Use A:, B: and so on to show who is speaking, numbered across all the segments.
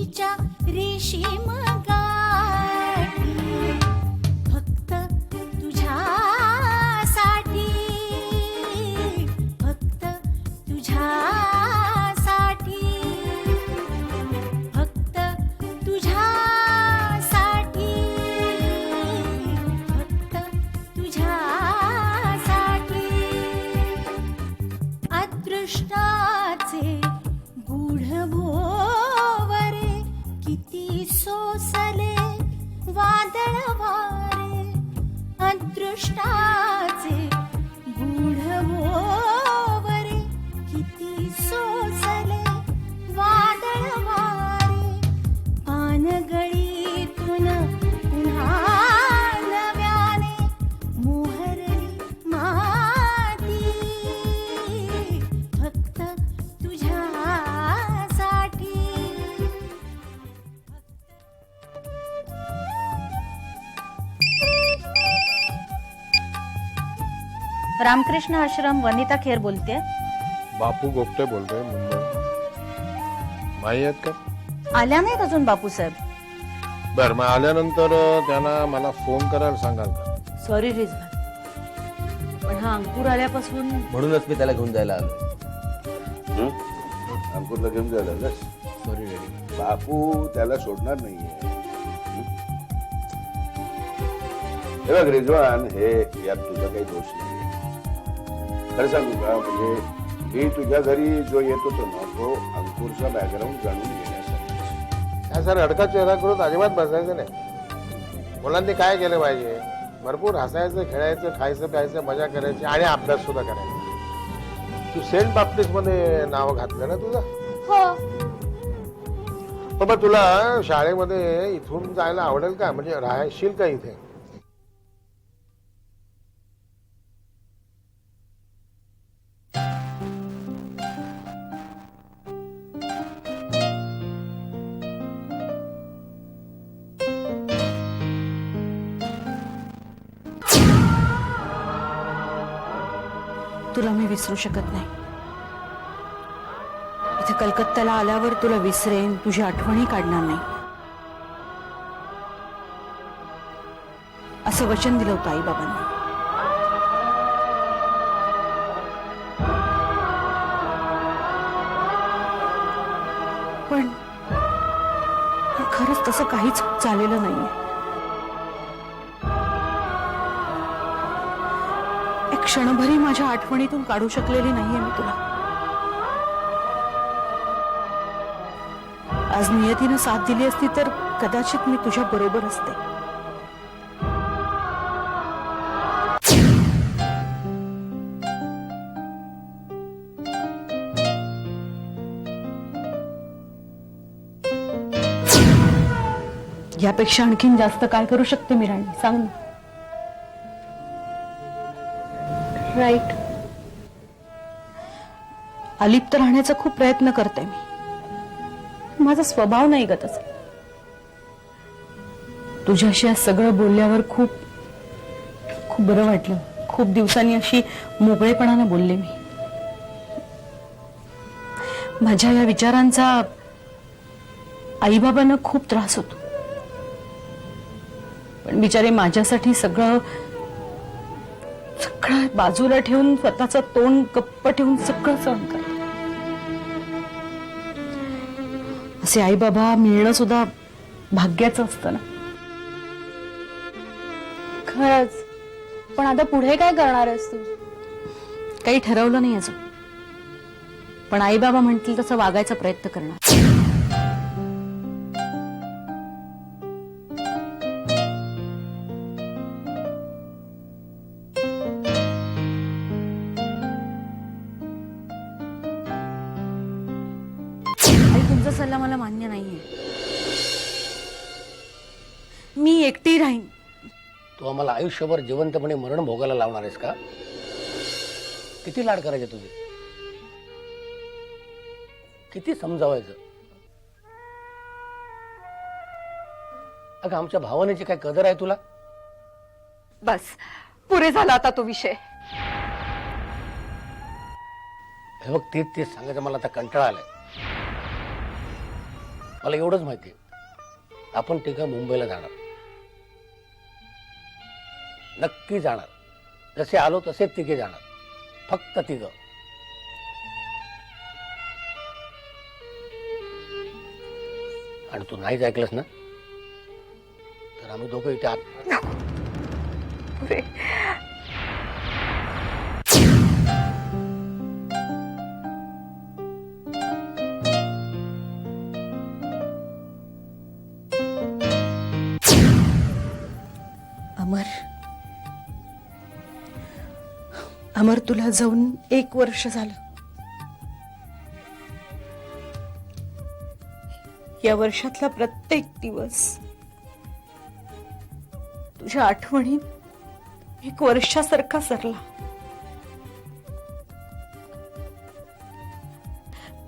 A: तुझ्या रेशीम गाठी फक्त तुझ्यासाठी फक्त तुझ्यासाठी फक्त तुझ्यासाठी फक्त तुझ्यासाठी अदृष्टाचे गूढ भोवरे किती सोसले वादळ वारे अदृष्टाचे गूढ भोवरे किती सोसले वादळ वारे पानगळीतून पुन्हा नव्याने मोहरली माती फक्त तुझ्यासाठी
B: रामकृष्ण आश्रम वनिता खेर बोलते.
C: बापू गोपटे बोलतोय, मुंबई. माई आहेत का?
B: आल्या नाहीत अजून बापू साहेब.
C: बर, मग आल्यानंतर त्यांना मला फोन करायला सांगाल का?
B: सॉरी रिजवान, पण हा अंकुर आल्यापासून
D: म्हणूनच मी त्याला घेऊन जायला आलो.
E: अंकुरला घेऊन जायला ना.
D: Sorry daddy.
E: बापू त्याला सोडणार नाहीये. हे बघ रिजवान, हे यात तुझा काही दोष नाही. खरं सांगू का, म्हणजे मी तुझ्या घरी जो येत होतो ना, तो अंकुरचा बॅकग्राऊंड जाणून घेण्यासाठी.
C: काय सर, अडका चेहरा करून अजिबात बसायचं नाही. मुलांनी काय केलं पाहिजे? भरपूर हसायचं, खेळायचं, खायचं प्यायचं, मजा करायची आणि अभ्यास सुद्धा करायचा. तू सेंट बाप्टिस्ट मध्ये नाव घातलं ना तुझं?
B: हो.
C: पण मग तुला शाळेमध्ये इथून जायला आवडेल का? म्हणजे राहशील का इथे?
B: तुला मी विसरू शकत नाही. इथे कलकत्त्याला आल्यावर तुला विसरेन, तुझी आठवणी काढणार नाही असं वचन दिलं होतं आई बाबांनी. पण खरंच तसं काहीच झालेलं नाहीये. एक क्षणभरी माझ्या आठवणीतून काढू शकलेली नाहीये मी तुला. आज नियतीनं साथ दिली असती तर कदाचित मी तुझ्या बरोबर असते. यापेक्षा आणखीन जास्त काय करू शकते मी राणी, सांग ना. राईट. अलिप्त राहण्याचा खूप प्रयत्न करते मी. माझा स्वभाव नाही ग तसा. तुझ्याशी आज सगळं बोलल्यावर खूप खूप बरं वाटलं. खूप दिवसांनी अशी मोकळेपणानं बोलले मी. माझ्या या विचारांचा आईबाबांना खूप त्रास होतो, पण बिचारे माझ्यासाठी सगळं सगळं बाजूला ठेवून, स्वतःचं तोंड गप्प ठेवून सगळं सहन करतात. असे आई बाबा मिळणं सुद्धा भाग्याचं असतं ना.
F: खरंच. पण आता पुढे काय करणार आहेस तू?
B: काही ठरवलं नाही अजून, पण आई बाबा म्हणतील तसं वागायचा प्रयत्न करणार. तुमचा सल्ला मला मान्य नाहीये. मी एकटी राहीन.
D: तू आम्हाला आयुष्यभर जिवंतपणे मरण भोगायला लावणार आहेस का? किती लाड करायचे तुझे? किती समजावायचं? अगं आमच्या भावनेची काय कदर आहे तुला?
G: बस पुरे झाला आता तो विषय.
D: हे बघ, तेच सांगायचं मला आता कंटाळा आलाय. मला एवढंच माहिती आहे, आपण तिघं मुंबईला जाणार, नक्की जाणार. जसे आलो तसेच तिघे जाणार, फक्त तिघं. आणि तू नाहीच ऐकलंस ना, तर आम्ही दोघं इथे आत.
G: पुरे
B: अमर, अमर, तुला जाऊन 1 वर्ष झालं. या वर्षातला प्रत्येक दिवस तुझ्या आठवणीत 1 वर्षासारखा सरला.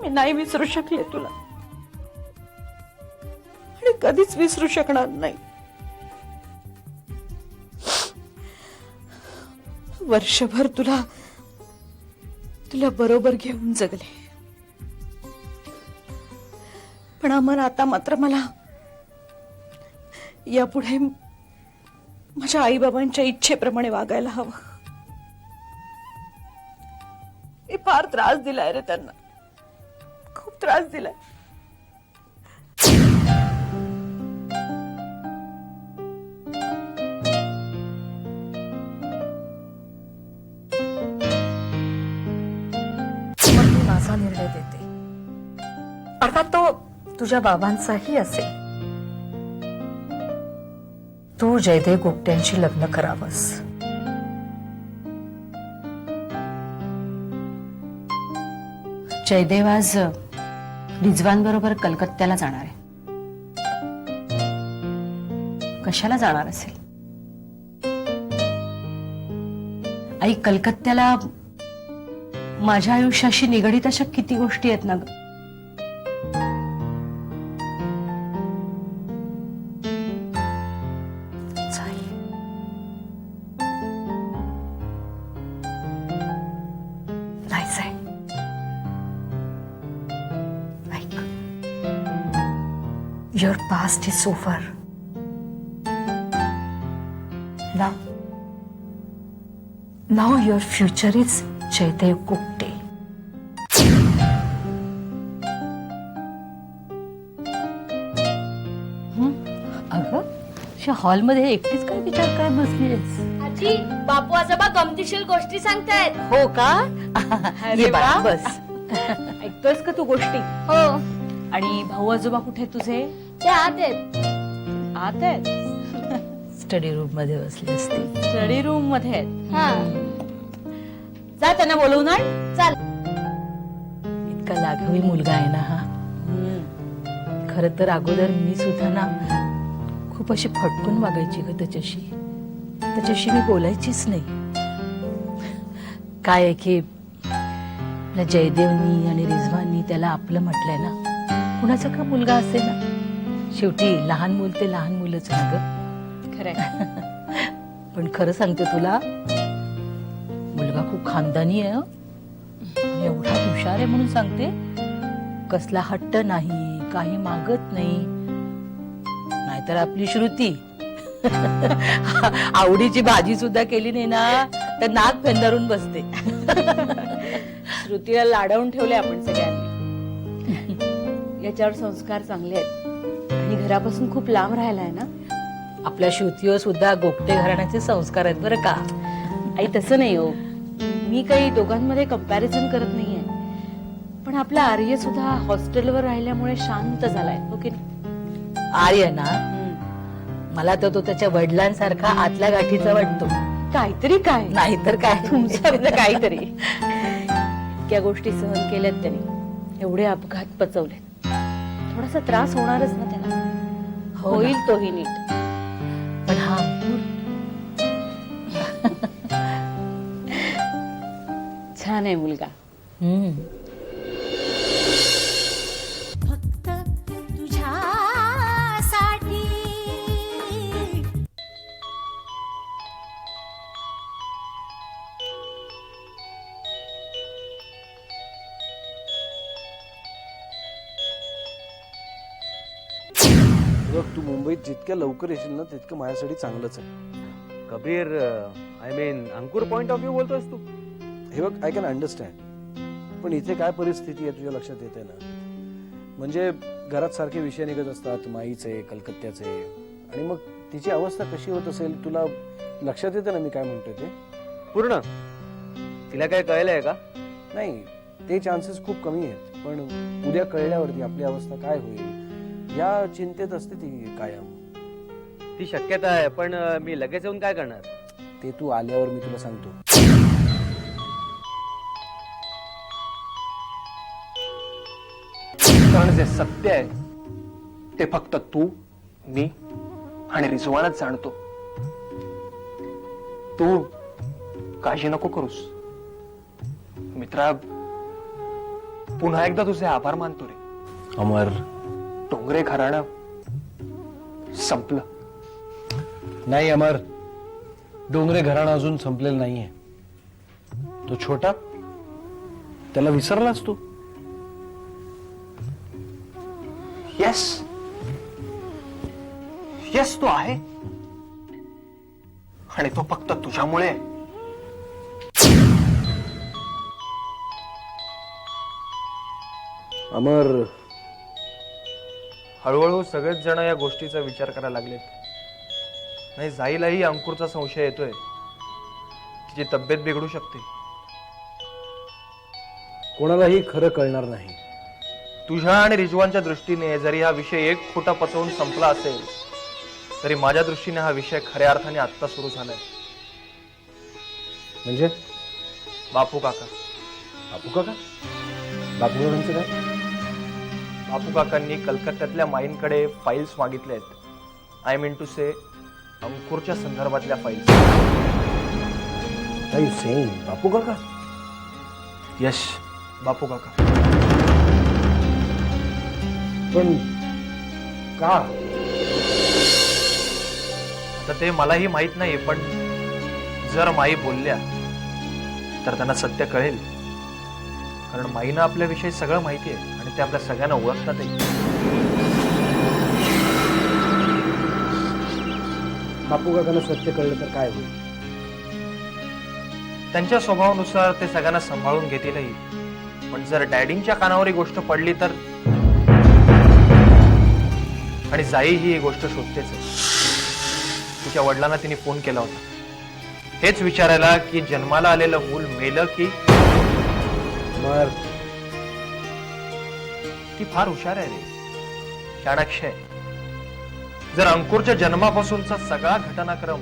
B: मी नाही विसरू शकले तुला आणि कधीच विसरू शकणार नाही. वर्षभर तुला बरोबर घेऊन जगले, पण अमर, आता मात्र मला यापुढे माझ्या आईबाबांच्या इच्छेप्रमाणे वागायला हवं. मी फार त्रास दिलाय रे त्यांना, खूप त्रास दिलाय.
G: मग मी माझा निर्णय देते. अर्थात तो तुझ्या बाबांचाही असेल. तू जयदेव गुप्त्यांशी लग्न करावंस.
B: जयदेव आज रिजवान बरोबर कलकत्त्याला जाणार आहे. कशाला जाणार असेल? आई, कलकत्त्याला माझ्या आयुष्याशी निगडीत अशा किती गोष्टी आहेत ना ग.
G: जायचंय. ऐक, your past is over. Now your future is Jaidev Gupte.
B: अगं, हॉलमध्ये एकटीच काय विचार करत बसलीस?
F: आजी, बापू आजोबा गमतीशीर गोष्टी सांगतायत.
B: हो का? ये बाळा,
F: वा.
B: बस. ऐकतोयस का तू गोष्टी?
F: हो,
B: आणि भाऊ आजोबा कुठे आहेत तुझे?
F: ते आत आहेत.
B: आत आहेत.
H: स्टडी रूम मध्ये बसले असते.
B: स्टडी रूम मध्ये आहेत.
F: हा,
B: जा त्यांना बोलवून आण.
F: चाल.
H: इतका लाघवी मुलगा आहे ना हा. खर तर अगोदर मी सुद्धा ना खूप अशी फटकून वागायची ग त्याच्याशी मी बोलायचीच नाही. काय आहे की आपल्या जयदेवनी आणि रिझवानी त्याला आपलं म्हटलंय ना, कुणाचा का मुलगा असे ना, शेवटी लहान मुल ते लहान मुलंच ना ग.
B: खरंय.
H: पण खरं सांगते तुला, मुलगा खूप खानदानी आहे हं. आणि एवढा हुशार आहे म्हणून सांगते. कसला हट्ट नाही, काही मागत नाही. नाहीतर आपली श्रुती आवडीची भाजी सुद्धा केली नाही ना तर नाक फेंदारून बसते.
B: श्रुतीला लाडवून ठेवले आपण सगळ्यांनी. याच्यावर संस्कार चांगले आहेत आणि घरापासून खूप लांब राहिलाय ना.
H: आपल्या श्रुतीवर सुद्धा गोपटे घराण्याचे संस्कार आहेत बरं का.
B: आई, तसं नाही हो. मी काही दोघांमध्ये कंपॅरिझन करत नाहीये, पण आपला आर्य सुद्धा हॉस्टेलवर राहिल्यामुळे शांत झालाय, हो की नाही?
H: आर्य ना, मला तर तो त्याच्या वडिलांसारखा आतल्या गाठीचा वाटतो.
B: काहीतरी काय,
H: नाहीतर काय.
B: तुमचं काहीतरी. इतक्या गोष्टी सहन केल्यात त्यांनी, एवढे अपघात पचवलेत. थोडासा त्रास होणारच ना त्याला.
H: हो ना.
B: होईल तोही नीट.
H: पण हा अंकुर
B: छान आहे मुलगा.
A: फक्त तुझ्यासाठी.
I: बघ, तू मुंबईत जितक्या लवकर येशील ना तितकं माझ्यासाठी चांगलंच आहे.
J: Kabir, I mean Ankur point of view बोलतोयस तू?
I: हे बघ, आय कॅन अंडरस्टँड, पण इथे काय परिस्थिती आहे तुझ्या लक्षात येते ना. म्हणजे घरात सारखे विषय निघत असतात, माईचे, कलकत्त्याचे, आणि मग तिची अवस्था कशी होत असेल तुला लक्षात येतं ना मी काय म्हणतोय ते?
J: पूर्ण तिला काय कळलंय का?
I: नाही, ते चान्सेस खूप कमी आहेत, पण उद्या कळल्यावरती आपली अवस्था काय होईल या चिंतेत असते ती कायम.
J: ती शक्यता आहे, पण मी लगेच येऊन काय करणार?
I: ते तू आल्यावर मी तुला सांगतो.
K: कारण जे सत्य आहे ते फक्त तू, मी आणि रिजवानच जाणतो. तू काळजी नको करूस मित्रा. पुन्हा एकदा तुझे आभार मानतो रे.
I: अमर,
K: डोंगरे घराणं संपलं.
I: नाही अमर, डोंगरे घराणं अजून संपलेलं नाहीये. तो छोटा, त्याला विसरलास तू?
K: येस येस, तो आहे, आणि तो फक्त तुझ्यामुळे.
I: अमर,
K: हळूहळू सगळेच जण या गोष्टीचा विचार करायला लागलेत. नाही, जाईलाही अंकुरचा संशय येतोय, तिची तब्येत बिघडू शकते.
I: कोणालाही खरं कळणार नाही.
K: तुझ्या आणि रिजवानच्या दृष्टीने जरी हा विषय एक खोटा पचवून संपला असेल, तरी माझ्या दृष्टीने हा विषय खऱ्या अर्थाने आत्ता सुरू झालाय.
I: म्हणजे
K: बापू काका.
I: बापू काका? बापू काकांचं काय?
K: बापू काकांनी कलकत्त्यातल्या माईंकडे फाईल्स मागितल्या आहेत. आय मीन टू से अंकुरच्या संदर्भातल्या फाईल्स.
I: काय यू सेइंग? बापू काका?
K: यश, बापू काका.
I: पण का?
K: आता ते मलाही माहित नाही, पण जर माई बोलल्या तर त्यांना सत्य कळेल. कारण माईनं आपल्याविषयी सगळं माहिती आहे आणि ते आपल्या सगळ्यांना ओळखतातही.
I: बापू काकांना सत्य कळलं तर काय होईल?
K: त्यांच्या स्वभावानुसार ते सगळ्यांना सांभाळून घेतीलही, पण जर डॅडींच्या कानावर ही गोष्ट पडली तर. आणि जाई ही गोष्ट शोधतेच आहे. तिच्या वडिलांना तिने फोन केला होता, हेच विचारायला की जन्माला आलेलं मूल मेलं की.
I: मर,
K: ती फार हुशार आहे रे, चाणक्य आहे. जर अंकुरच्या जन्मापासूनचा सगळा घटनाक्रम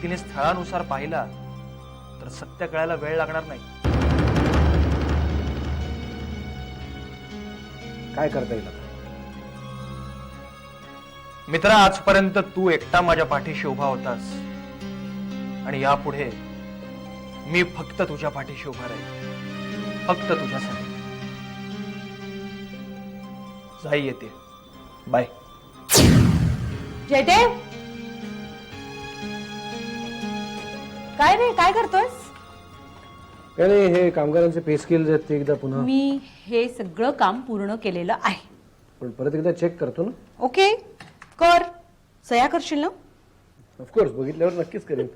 K: तिने स्थळानुसार पाहिला तर सत्य कळायला वेळ लागणार नाही.
I: काय करता येईल?
K: मित्रा, आजपर्यंत तू एकटा माझ्या पाठीशी उभा होतास, आणि यापुढे मी फक्त तुझ्या पाठीशी उभा राहील, फक्त तुझ्यासाठी. जाई येते, बाय.
B: जयदेव, काय रे, काय करतोयस?
I: काय नाही, हे कामगारांचे पे स्केल्स आहेत ते एकदा पुन्हा.
B: मी हे सगळं काम पूर्ण केलेलं आहे.
I: पण परत एकदा चेक करतो ना.
B: ओके, कर. सह्या करशील ना?
I: ऑफकोर्स, बघितल्यावर नक्कीच करेन.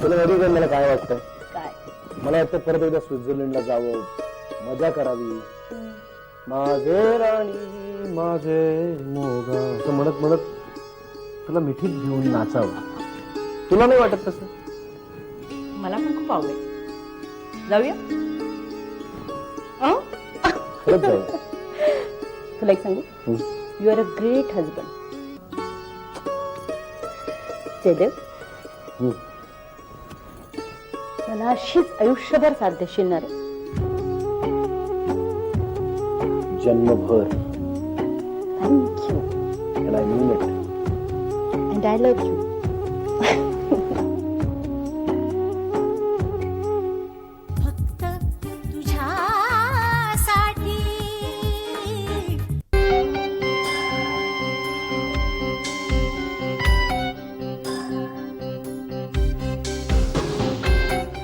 I: तुला माहिती मला काय वाटतंय?
B: काय?
I: मला वाटतं परत एकदा स्वित्झर्लंडला जावं, मजा करावी. माझे राणी माझे मोगा असं म्हणत म्हणत तुला मिठीत घेऊन नाचावं. तुला नाही वाटत तसं?
B: मला पण खूप आवडेल. जाऊया?
I: खरंच जाऊया.
B: तुला एक सांगू, you are a great husband. Jaidev, मला अशीच आयुष्यभर साथ देशील ना रे?
I: जन्मभर.
B: Thank you.
I: And I mean it.
B: And I love you.
A: फक्त तुझ्यासाठी.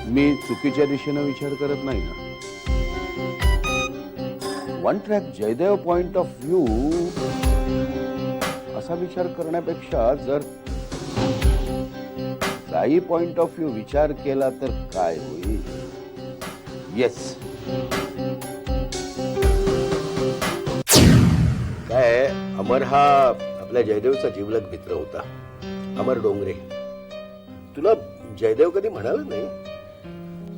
E: मी चुकीच्या दिशेनं विचार करत नाही ना. One track Jaidev point of view असा विचार करण्यापेक्षा जर काही पॉइंट ऑफ व्ह्यू विचार केला तर काय होईल. येस, काय अमर हा आपल्या जयदेवचा जिवलग मित्र होता, अमर डोंगरे. तुला जयदेव कधी म्हणाला नाही?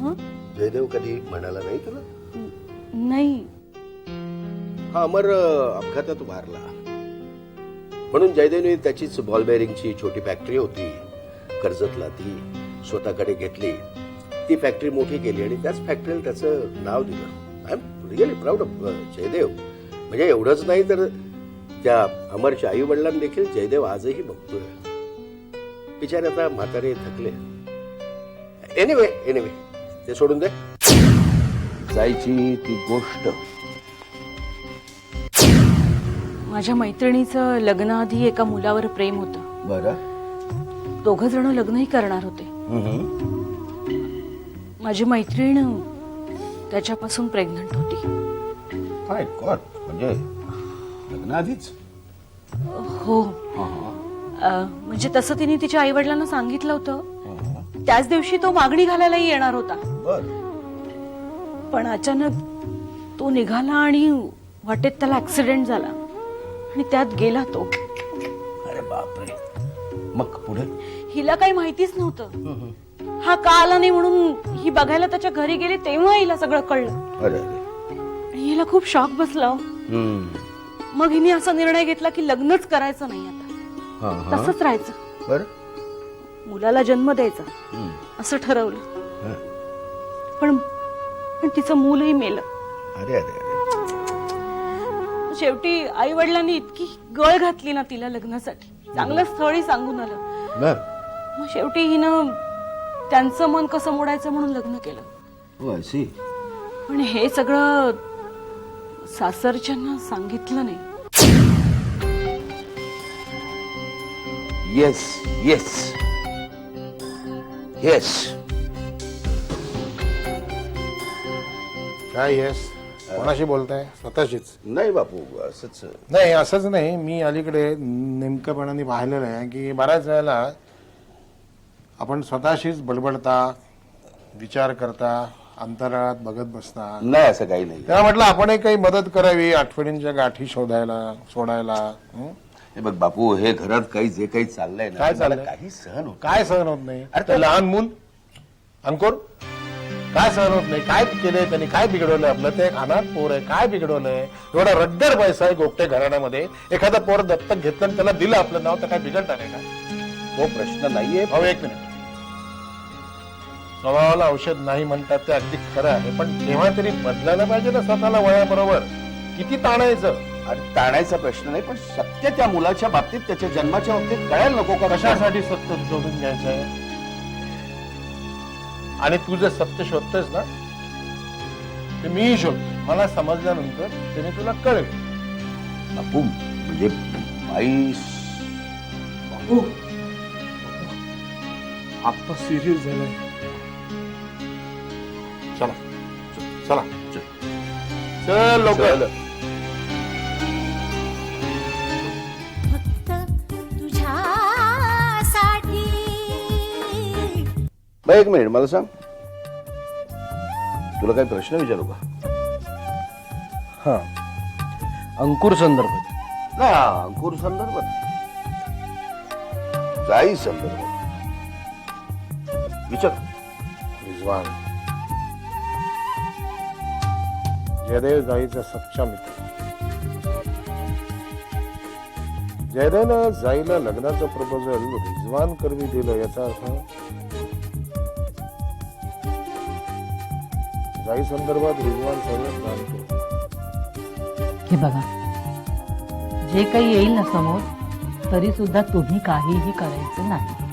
B: हं?
E: जयदेव कधी म्हणाला नाही तुला?
B: नाही.
E: हा अमर अपघातात वारला म्हणून जयदेवने त्याचीच बॉल बेअरिंगची छोटी फॅक्टरी होती कर्जतला, ती स्वतःकडे घेतली. ती फॅक्टरी मोठी केली आणि त्याच फॅक्टरीला त्याचं नाव दिलं. I am really proud of Jaidev. म्हणजे एवढंच नाही तर त्या अमरच्या आई वडिलांना देखील जयदेव आजही बघतोय. बिचारे आता म्हातारे थकले. एनिवे ते सोडून दे. जायची ती गोष्ट.
B: माझ्या मैत्रिणीचं लग्नाआधी एका मुलावर प्रेम होतं.
E: बरं.
B: दोघं जण लग्नही करणार होते. माझी मैत्रीण त्याच्यापासून प्रेग्नंट होती.
E: माय गॉड, म्हणजे लग्नाआधीच?
B: हो. म्हणजे तसं तिने तिच्या आई वडिलांना सांगितलं होतं. त्याच दिवशी तो मागणी घालायलाही येणार होता. पण अचानक तो निघाला आणि वाटेत त्याला ऍक्सिडेंट झाला आणि त्यात गेला तो.
E: अरे बापरे. मग पुढे?
B: हिला काही माहितीच नव्हतं. हा का आला नाही म्हणून ही बघायला त्याच्या घरी गेली तेव्हा हिला सगळं कळलं.
E: अरे
B: आणि हिला खूप शॉक बसला. मग हिने असा निर्णय घेतला की लग्नच करायचं नाही आता, तसंच राहायचं,
E: बरं,
B: मुलाला जन्म द्यायचा असं ठरवलं. पण तिचं मूलही मेलं.
E: अरे अरे अरे.
B: शेवटी आई वडिलांनी इतकी गळ घातली ना तिला लग्नासाठी. चांगलं स्थळही सांगून आलं. मग शेवटी हिनं त्यांचं मन कसं मोडायचं म्हणून लग्न केलं. पण हे सगळं सासरच्यांना सांगितलं नाही.
E: Yes yes yes.
C: काय येस? कोणाशी बोलताय? स्वतःशीच?
E: नाही बापू, असंच.
C: नाही, असंच नाही. मी अलीकडे नेमकंपणाने पाहिलेलं आहे की बऱ्याच वेळेला आपण स्वतःशीच बडबडता, विचार करता, अंतराळात बघत बसता.
E: नाही, असं काही नाही.
C: तेव्हा म्हटलं आपणही काही मदत करावी, आठवणींच्या गाठी सोडायला.
E: हे बघ बापू, हे घरात काही जे काही चाललंय ना,
C: काय चाललंय?
E: काही सहन होत.
C: काय सहन होत नाही? अरे ते लहान मूल अंकुर, काय सहन होत नाही? काय केलंय त्यांनी? काय बिघडवलंय आपलं? ते एक अनाथ पोर आहे, काय बिघडवलंय? एवढा रद्दर पैसा आहे गोपटे घराण्यामध्ये. एखादा पोर दत्तक घेतलं आणि त्याला दिलं आपलं नाव, तर काय बिघडणार आहे का?
E: तो प्रश्न नाहीये.
C: भाऊ एक मिनिट. स्वभावाला औषध नाही म्हणतात ते अगदी खरं आहे, पण तेव्हा तरी बदलायला पाहिजे ना स्वतःला वयाबरोबर. किती ताणायचं?
E: आणि ताणायचा प्रश्न नाही, पण सत्य त्या मुलाच्या बाबतीत, त्याच्या जन्माच्या बाबतीत कळायला नको का?
C: कशासाठी सत्य शोधून घ्यायचंय? आणि तू जे सत्य शोधतोयस ना, ते मीही शोधतो. मला समजल्यानंतर ते मी तुला कळेल.
E: बापू, म्हणजे आई.
C: बापू, आत्ता सिरियस झालंय. चला चला चल लवकर.
A: फक्त तुझ्यासाठी.
E: बाई एक मिनिट, मला सांग, तुला काही प्रश्न विचारू का?
I: हा, अंकुर संदर्भात.
E: ना, अंकुर संदर्भात, जाई संदर्भात विचार.
C: रिजवान जयदेव जाईचा सच्चा मित्र. जयदेवनं जाईला लग्नाचं प्रपोजल रिजवान करवी दिलं, याचा अर्थ जाई संदर्भात रिजवान सगळं काम करतो.
H: हे बघा, जे काही येईल ना समोर, तरी सुद्धा तुम्ही काहीही करायचं नाही.